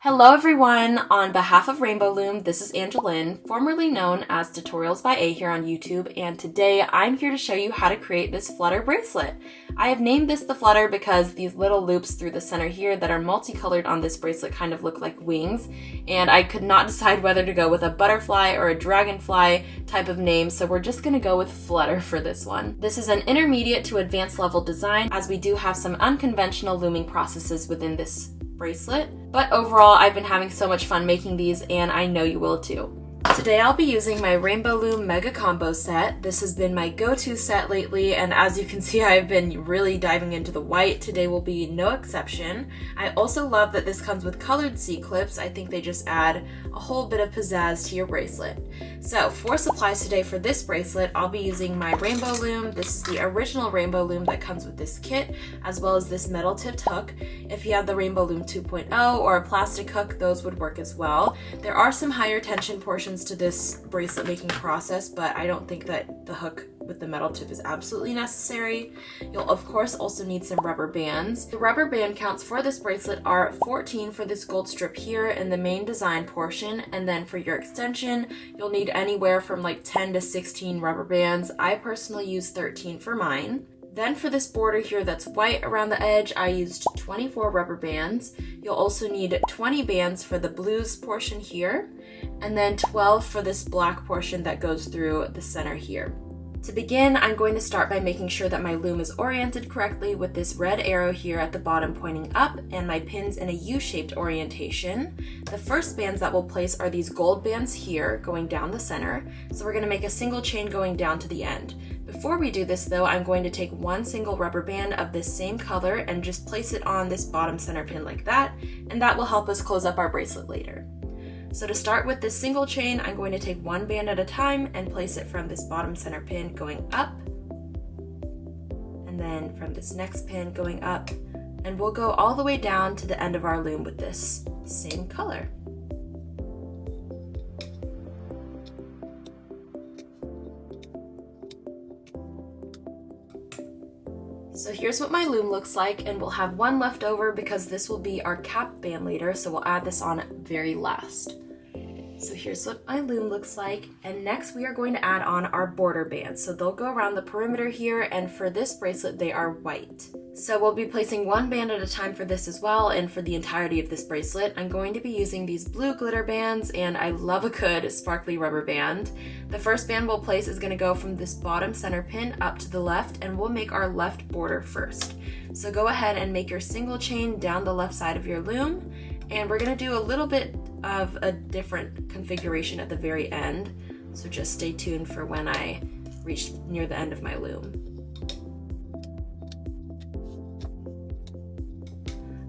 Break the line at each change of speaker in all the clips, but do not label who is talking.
Hello everyone! On behalf of Rainbow Loom, this is Angelynn, formerly known as TutorialsByA here on YouTube, and today I'm here to show you how to create this Flutter bracelet. I have named this the Flutter because these little loops through the center here that are multicolored on this bracelet kind of look like wings, and I could not decide whether to go with a butterfly or a dragonfly type of name, so we're just going to go with Flutter for this one. This is an intermediate to advanced level design, as we do have some unconventional looming processes within this bracelet, but overall I've been having so much fun making these, and I know you will too. Today I'll be using my Rainbow Loom Mega Combo set. This has been my go-to set lately, and as you can see I've been really diving into the white. Today will be no exception. I also love that this comes with colored C-clips. I think they just add a whole bit of pizzazz to your bracelet. So for supplies today for this bracelet, I'll be using my Rainbow Loom. This is the original Rainbow Loom that comes with this kit, as well as this metal tipped hook. If you have the Rainbow Loom 2.0 or a plastic hook, those would work as well. There are some higher tension portions to this bracelet making process, but I don't think that the hook with the metal tip is absolutely necessary. You'll of course also need some rubber bands. The rubber band counts for this bracelet are 14 for this gold strip here in the main design portion, and then for your extension you'll need anywhere from like 10 to 16 rubber bands. I personally use 13 for mine. Then for this border here that's white around the edge, I used 24 rubber bands. You'll also need 20 bands for the blues portion here, and then 12 for this black portion that goes through the center here. To begin, I'm going to start by making sure that my loom is oriented correctly with this red arrow here at the bottom pointing up and my pins in a U-shaped orientation. The first bands that we'll place are these gold bands here going down the center, so we're going to make a single chain going down to the end. Before we do this though, I'm going to take one single rubber band of this same color and just place it on this bottom center pin like that, and that will help us close up our bracelet later. So to start with this single chain, I'm going to take one band at a time and place it from this bottom center pin going up, and then from this next pin going up, and we'll go all the way down to the end of our loom with this same color. So here's what my loom looks like, and we'll have one left over because this will be our cap band later, so we'll add this on very last. So here's what my loom looks like, and next we are going to add on our border bands. So they'll go around the perimeter here, and for this bracelet they are white. So we'll be placing one band at a time for this as well, and for the entirety of this bracelet I'm going to be using these blue glitter bands, and I love a good sparkly rubber band. The first band we'll place is going to go from this bottom center pin up to the left, and we'll make our left border first. So go ahead and make your single chain down the left side of your loom, and we're going to do a little bit of a different configuration at the very end, so just stay tuned for when I reach near the end of my loom.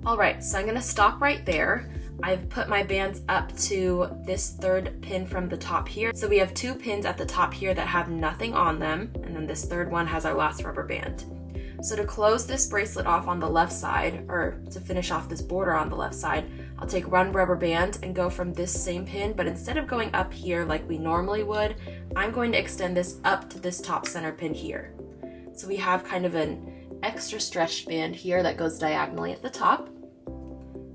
Alright, so I'm going to stop right there. I've put my bands up to this third pin from the top here. So we have two pins at the top here that have nothing on them, and then this third one has our last rubber band. So to close this bracelet off on the left side, or to finish off this border on the left side, I'll take one rubber band and go from this same pin, but instead of going up here like we normally would, I'm going to extend this up to this top center pin here. So we have kind of an extra stretched band here that goes diagonally at the top,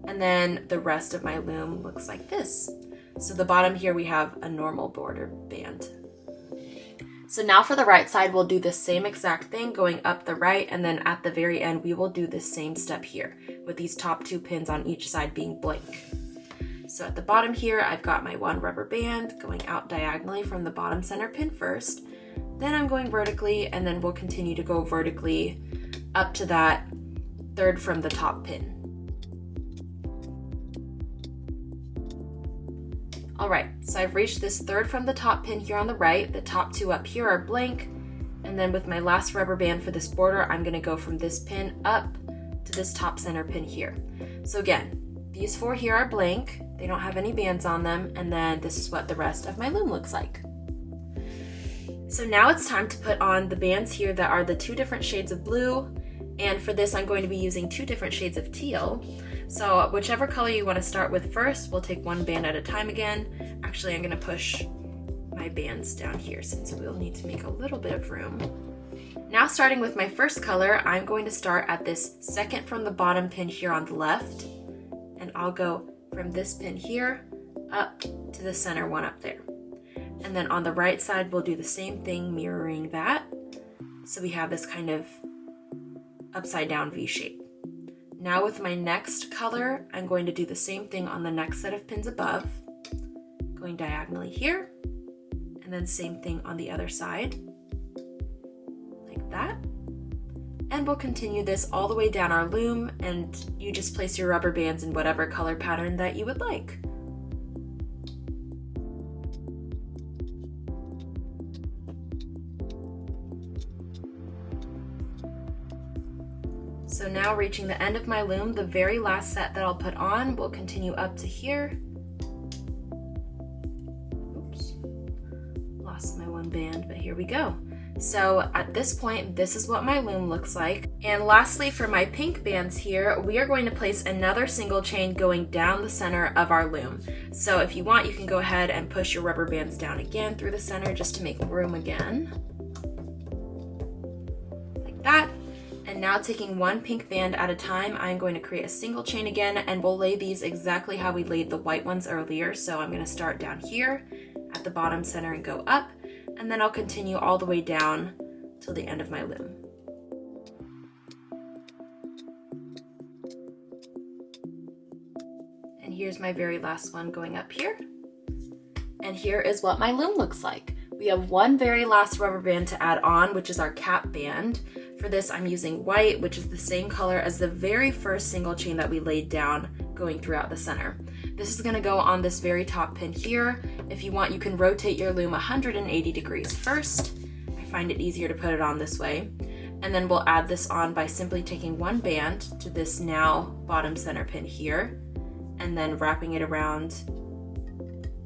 and then the rest of my loom looks like this. So the bottom here we have a normal border band. So now for the right side we'll do the same exact thing going up the right, and then at the very end we will do the same step here with these top two pins on each side being blank. So at the bottom here I've got my one rubber band going out diagonally from the bottom center pin first, then I'm going vertically, and then we'll continue to go vertically up to that third from the top pin. Alright, so I've reached this third from the top pin here on the right, the top two up here are blank, and then with my last rubber band for this border, I'm going to go from this pin up to this top center pin here. So again, these four here are blank, they don't have any bands on them, and then this is what the rest of my loom looks like. So now it's time to put on the bands here that are the two different shades of blue, and for this I'm going to be using two different shades of teal. So whichever color you want to start with first, we'll take one band at a time again. Actually, I'm going to push my bands down here since we'll need to make a little bit of room. Now starting with my first color, I'm going to start at this second from the bottom pin here on the left, and I'll go from this pin here up to the center one up there. And then on the right side, we'll do the same thing, mirroring that. So we have this kind of upside down V shape. Now with my next color, I'm going to do the same thing on the next set of pins above, going diagonally here, and then same thing on the other side, like that. And we'll continue this all the way down our loom, and you just place your rubber bands in whatever color pattern that you would like. So now reaching the end of my loom, the very last set that I'll put on will continue up to here. Oops, lost my one band, but here we go. So at this point, this is what my loom looks like. And lastly, for my pink bands here, we are going to place another single chain going down the center of our loom. So if you want, you can go ahead and push your rubber bands down again through the center just to make room again. Like that. And now taking one pink band at a time, I'm going to create a single chain again, and we'll lay these exactly how we laid the white ones earlier. So I'm going to start down here at the bottom center and go up, and then I'll continue all the way down till the end of my loom. And here's my very last one going up here. And here is what my loom looks like. We have one very last rubber band to add on, which is our cap band. For this, I'm using white, which is the same color as the very first single chain that we laid down going throughout the center. This is going to go on this very top pin here. If you want, you can rotate your loom 180 degrees first. I find it easier to put it on this way. And then we'll add this on by simply taking one band to this now bottom center pin here, and then wrapping it around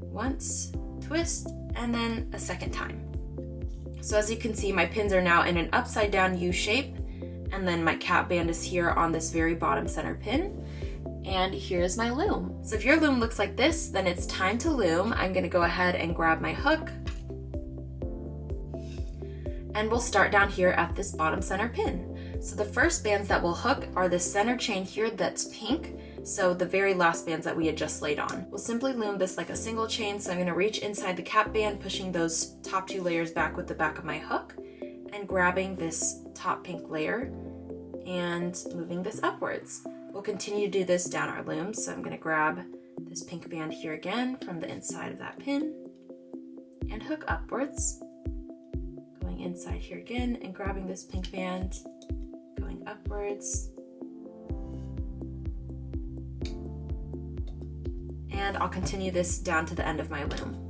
once, twist, and then a second time. So as you can see, my pins are now in an upside down U shape, and then my cap band is here on this very bottom center pin. And here's my loom. So if your loom looks like this, then it's time to loom. I'm gonna go ahead and grab my hook, and we'll start down here at this bottom center pin. So the first bands that we'll hook are the center chain here that's pink, so the very last bands that we had just laid on. We'll simply loom this like a single chain, so I'm gonna reach inside the cap band, pushing those top two layers back with the back of my hook, and grabbing this top pink layer and moving this upwards. We'll continue to do this down our loom, so I'm gonna grab this pink band here again from the inside of that pin and hook upwards, going inside here again and grabbing this pink band, going upwards. And I'll continue this down to the end of my loom.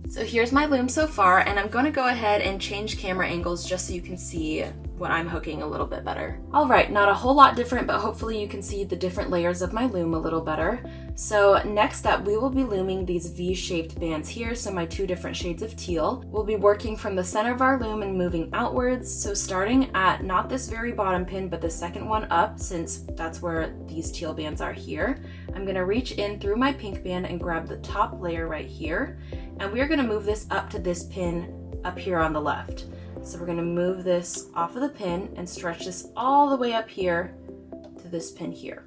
So here's my loom so far, and I'm going to go ahead and change camera angles just so you can see what I'm hooking a little bit better. All right, not a whole lot different, but hopefully you can see the different layers of my loom a little better. So next up, we will be looming these V-shaped bands here, so my two different shades of teal. We'll be working from the center of our loom and moving outwards, so starting at not this very bottom pin, but the second one up, since that's where these teal bands are here. I'm gonna reach in through my pink band and grab the top layer right here, and we're gonna move this up to this pin up here on the left. So we're gonna move this off of the pin and stretch this all the way up here to this pin here.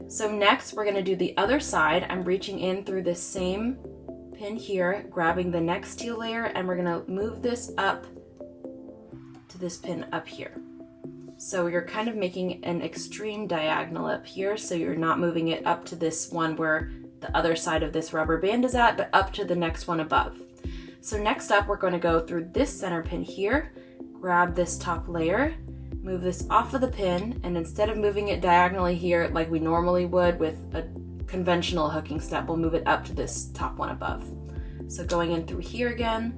So next we're gonna do the other side. I'm reaching in through this same pin here, grabbing the next teal layer, and we're gonna move this up to this pin up here. So you're kind of making an extreme diagonal up here, so you're not moving it up to this one where the other side of this rubber band is at, but up to the next one above. So next up, we're going to go through this center pin here, grab this top layer, move this off of the pin, and instead of moving it diagonally here like we normally would with a conventional hooking step, we'll move it up to this top one above. So going in through here again,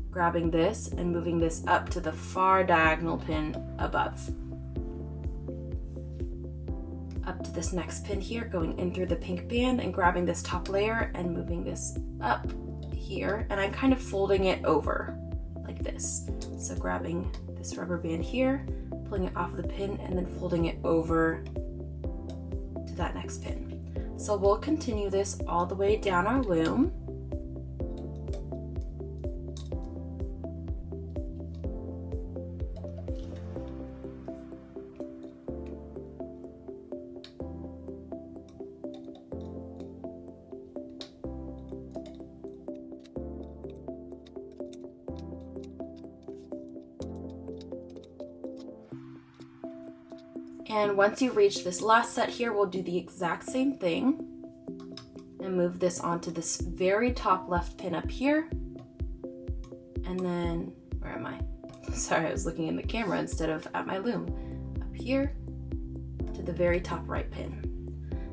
grabbing this and moving this up to the far diagonal pin above. Up to this next pin here, going in through the pink band and grabbing this top layer and moving this up here, and I'm kind of folding it over like this. So grabbing this rubber band here, pulling it off the pin, and then folding it over to that next pin. So we'll continue this all the way down our loom. And once you reach this last set here, we'll do the exact same thing and move this onto this very top left pin up here. And then, where am I? Sorry, I was looking in the camera instead of at my loom. Up here to the very top right pin.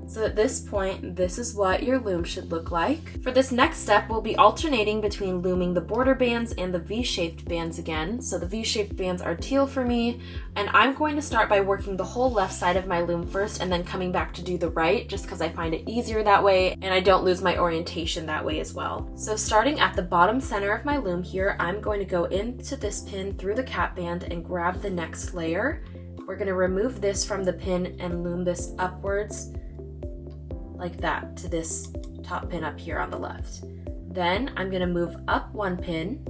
So at this point, this is what your loom should look like. For this next step, we'll be alternating between looming the border bands and the V-shaped bands again. So the V-shaped bands are teal for me, and I'm going to start by working the whole left side of my loom first and then coming back to do the right, just because I find it easier that way and I don't lose my orientation that way as well. So starting at the bottom center of my loom here, I'm going to go into this pin through the cap band and grab the next layer. We're going to remove this from the pin and loom this upwards like that to this top pin up here on the left. Then I'm going to move up one pin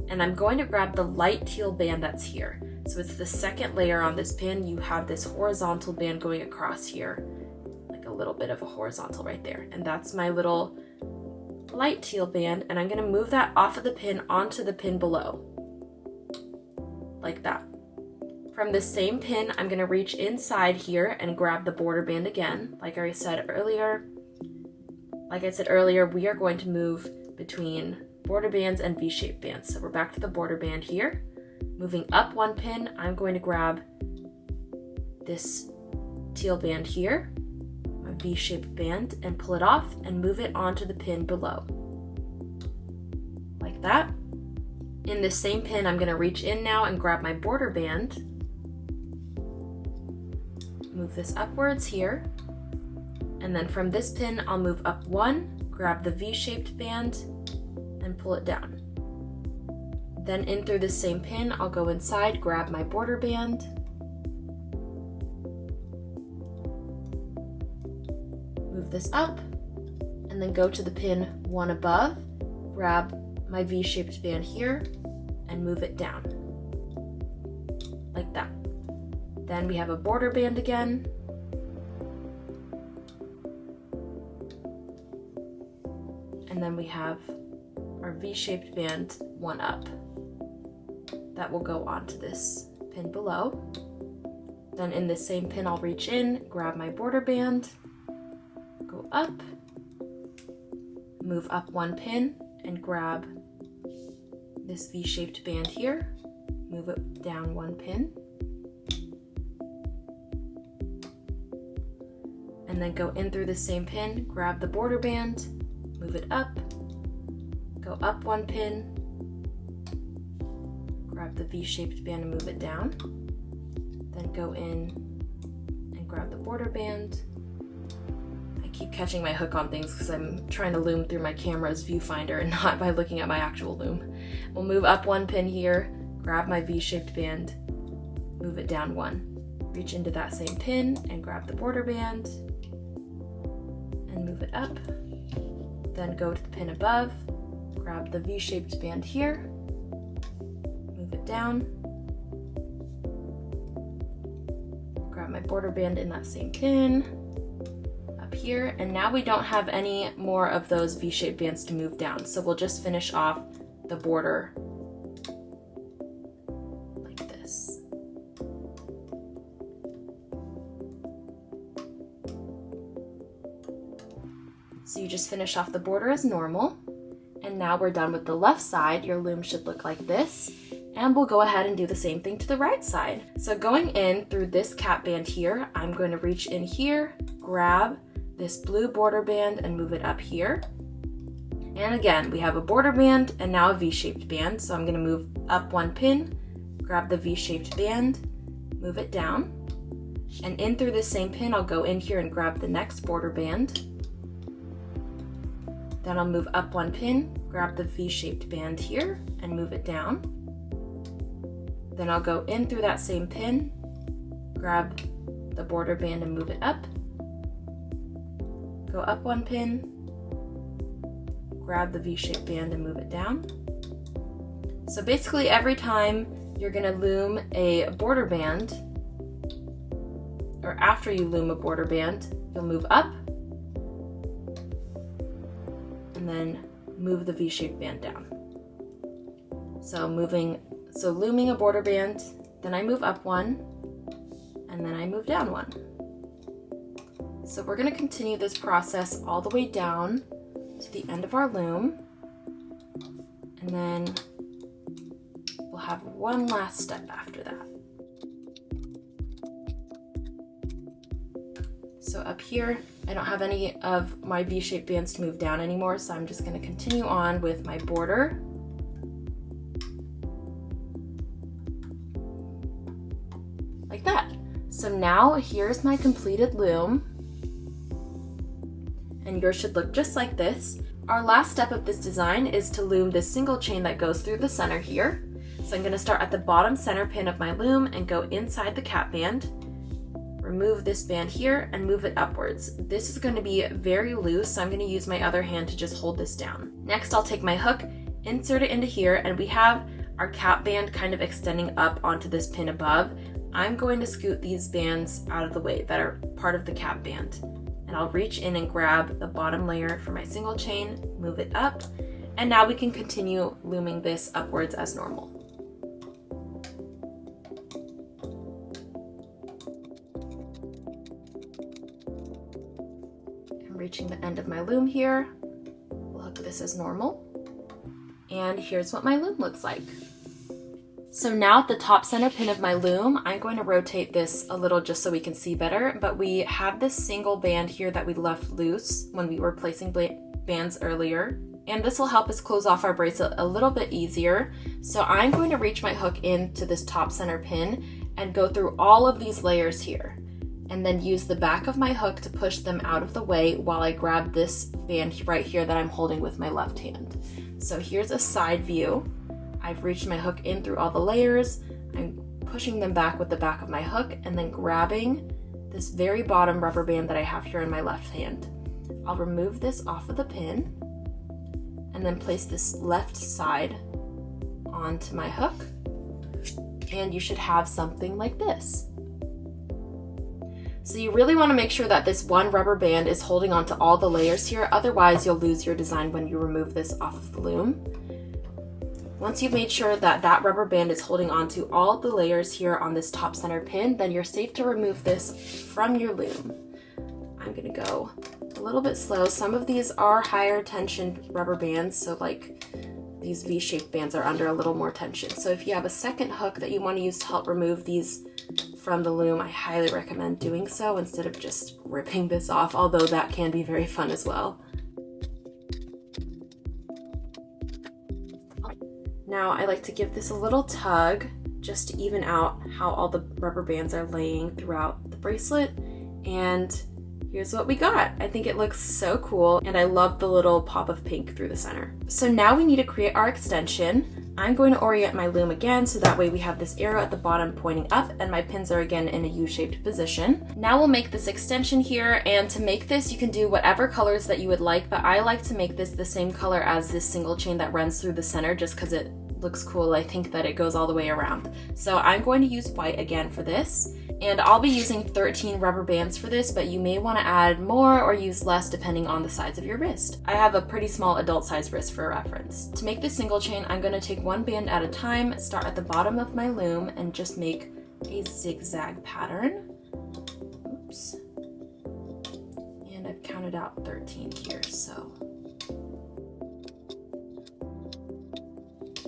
and I'm going to grab the light teal band that's here. So it's the second layer on this pin. You have this horizontal band going across here, like a little bit of a horizontal right there. And that's my little light teal band, and I'm going to move that off of the pin onto the pin below, like that. From the same pin, I'm going to reach inside here and grab the border band again. Like I said earlier, we are going to move between border bands and V-shaped bands. So we're back to the border band here. Moving up one pin, I'm going to grab this teal band here, my V-shaped band, and pull it off and move it onto the pin below, like that. In this same pin, I'm going to reach in now and grab my border band. Move this upwards here, and then from this pin I'll move up one, grab the V-shaped band and pull it down. Then in through the same pin I'll go inside, grab my border band, move this up, and then go to the pin one above, grab my V-shaped band here and move it down like that. Then we have a border band again. And then we have our V-shaped band one up. That will go onto this pin below. Then in the same pin, I'll reach in, grab my border band, go up, move up one pin, and grab this V-shaped band here, move it down one pin, and then go in through the same pin, grab the border band, move it up, go up one pin, grab the V-shaped band and move it down, then go in and grab the border band. I keep catching my hook on things because I'm trying to loom through my camera's viewfinder and not by looking at my actual loom. We'll move up one pin here, grab my V-shaped band, move it down one, reach into that same pin and grab the border band and move it up. Then go to the pin above, grab the V-shaped band here, move it down, grab my border band in that same pin, up here, and now we don't have any more of those V-shaped bands to move down, so we'll just finish off the border like this. So you just finish off the border as normal. And now we're done with the left side. Your loom should look like this. And we'll go ahead and do the same thing to the right side. So going in through this cap band here, I'm going to reach in here, grab this blue border band and move it up here. And again, we have a border band and now a V-shaped band. So I'm going to move up one pin, grab the V-shaped band, move it down. And in through this same pin, I'll go in here and grab the next border band. Then I'll move up one pin, grab the V-shaped band here and move it down. Then I'll go in through that same pin, grab the border band and move it up. Go up one pin, grab the V-shaped band and move it down. So basically every time you're gonna loom a border band, or after you loom a border band, you'll move up, and then move the V-shaped band down. So looming a border band, then I move up one, and and then I move down one. So we're going to continue this process all the way down to the end of our loom, and then we'll have one last step after that. So up here, I don't have any of my V-shaped bands to move down anymore, so I'm just going to continue on with my border. Like that. So now here's my completed loom, and yours should look just like this. Our last step of this design is to loom this single chain that goes through the center here. So I'm going to start at the bottom center pin of my loom and go inside the cap band. Remove this band here and move it upwards. This is going to be very loose, so I'm going to use my other hand to just hold this down. Next, I'll take my hook, insert it into here, and we have our cap band kind of extending up onto this pin above. I'm going to scoot these bands out of the way that are part of the cap band. And I'll reach in and grab the bottom layer for my single chain, move it up, and now we can continue looming this upwards as normal. Reaching the end of my loom here, we'll hook this as normal, and here's what my loom looks like. So now at the top center pin of my loom, I'm going to rotate this a little just so we can see better, but we have this single band here that we left loose when we were placing bands earlier, and this will help us close off our bracelet a little bit easier. So I'm going to reach my hook into this top center pin and go through all of these layers here, and then use the back of my hook to push them out of the way while I grab this band right here that I'm holding with my left hand. So here's a side view. I've reached my hook in through all the layers. I'm pushing them back with the back of my hook and then grabbing this very bottom rubber band that I have here in my left hand. I'll remove this off of the pin and then place this left side onto my hook, and you should have something like this. So you really want to make sure that this one rubber band is holding onto all the layers here, otherwise you'll lose your design when you remove this off of the loom. Once you've made sure that that rubber band is holding onto all the layers here on this top center pin, then you're safe to remove this from your loom. I'm going to go a little bit slow. Some of these are higher tension rubber bands, so like these V-shaped bands are under a little more tension. So if you have a second hook that you want to use to help remove these from the loom, I highly recommend doing so instead of just ripping this off, although that can be very fun as well. Now I like to give this a little tug just to even out how all the rubber bands are laying throughout the bracelet, and here's what we got. I think it looks so cool, and I love the little pop of pink through the center. So now we need to create our extension. I'm going to orient my loom again so that way we have this arrow at the bottom pointing up and my pins are again in a U-shaped position. Now we'll make this extension here, and to make this you can do whatever colors that you would like, but I like to make this the same color as this single chain that runs through the center just because it looks cool. I think that it goes all the way around. So I'm going to use white again for this, and I'll be using 13 rubber bands for this, but you may want to add more or use less depending on the size of your wrist. I have a pretty small adult size wrist for reference. To make this single chain, I'm going to take one band at a time, start at the bottom of my loom, and just make a zigzag pattern. Oops. And I've counted out 13 here, so.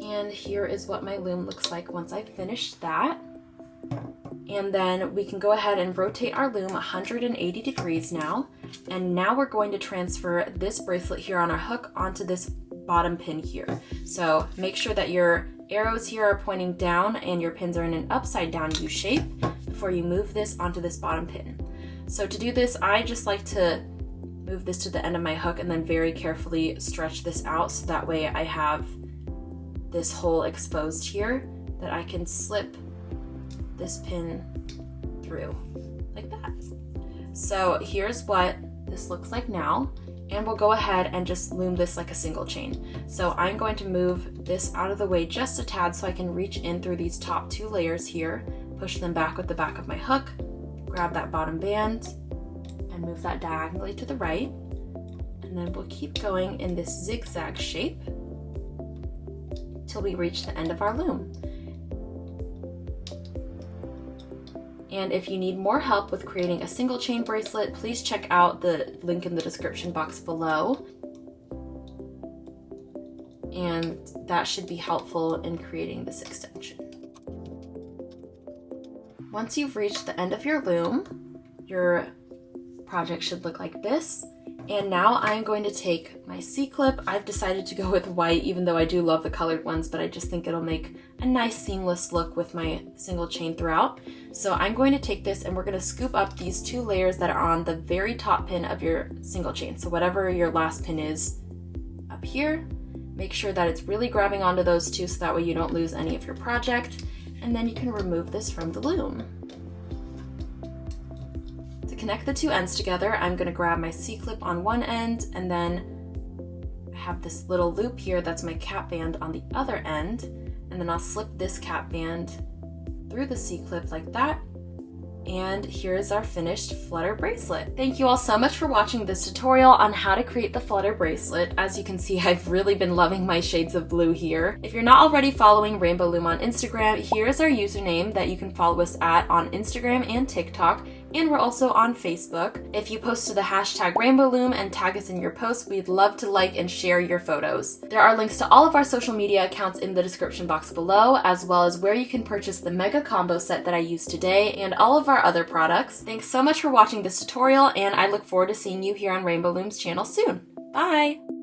And here is what my loom looks like once I've finished that. And then we can go ahead and rotate our loom 180 degrees now. And now we're going to transfer this bracelet here on our hook onto this bottom pin here. So make sure that your arrows here are pointing down and your pins are in an upside down U shape before you move this onto this bottom pin. So to do this, I just like to move this to the end of my hook and then very carefully stretch this out so that way I have this hole exposed here that I can slip this pin through like that. So here's what this looks like now, and we'll go ahead and just loom this like a single chain. So I'm going to move this out of the way just a tad so I can reach in through these top two layers here, push them back with the back of my hook, grab that bottom band, and move that diagonally to the right. And then we'll keep going in this zigzag shape till we reach the end of our loom. And if you need more help with creating a single chain bracelet, please check out the link in the description box below. And that should be helpful in creating this extension. Once you've reached the end of your loom, your project should look like this. And now I'm going to take my C-clip. I've decided to go with white, even though I do love the colored ones, but I just think it'll make a nice seamless look with my single chain throughout. So I'm going to take this and we're going to scoop up these 2 layers that are on the very top pin of your single chain. So whatever your last pin is up here, make sure that it's really grabbing onto those 2 so that way you don't lose any of your project. And then you can remove this from the loom. To connect the 2 ends together, I'm going to grab my C-clip on one end, and then I have this little loop here that's my cap band on the other end, and then I'll slip this cap band through the C-clip like that. And here's our finished Flutter bracelet. Thank you all so much for watching this tutorial on how to create the Flutter bracelet. As you can see, I've really been loving my shades of blue here. If you're not already following Rainbow Loom on Instagram, here's our username that you can follow us at on Instagram and TikTok. And we're also on Facebook. If you post to the hashtag rainbowloom and tag us in your posts, we'd love to like and share your photos. There are links to all of our social media accounts in the description box below, as well as where you can purchase the mega combo set that I used today and all of our other products. Thanks so much for watching this tutorial, and I look forward to seeing you here on Rainbow Loom's channel soon. Bye!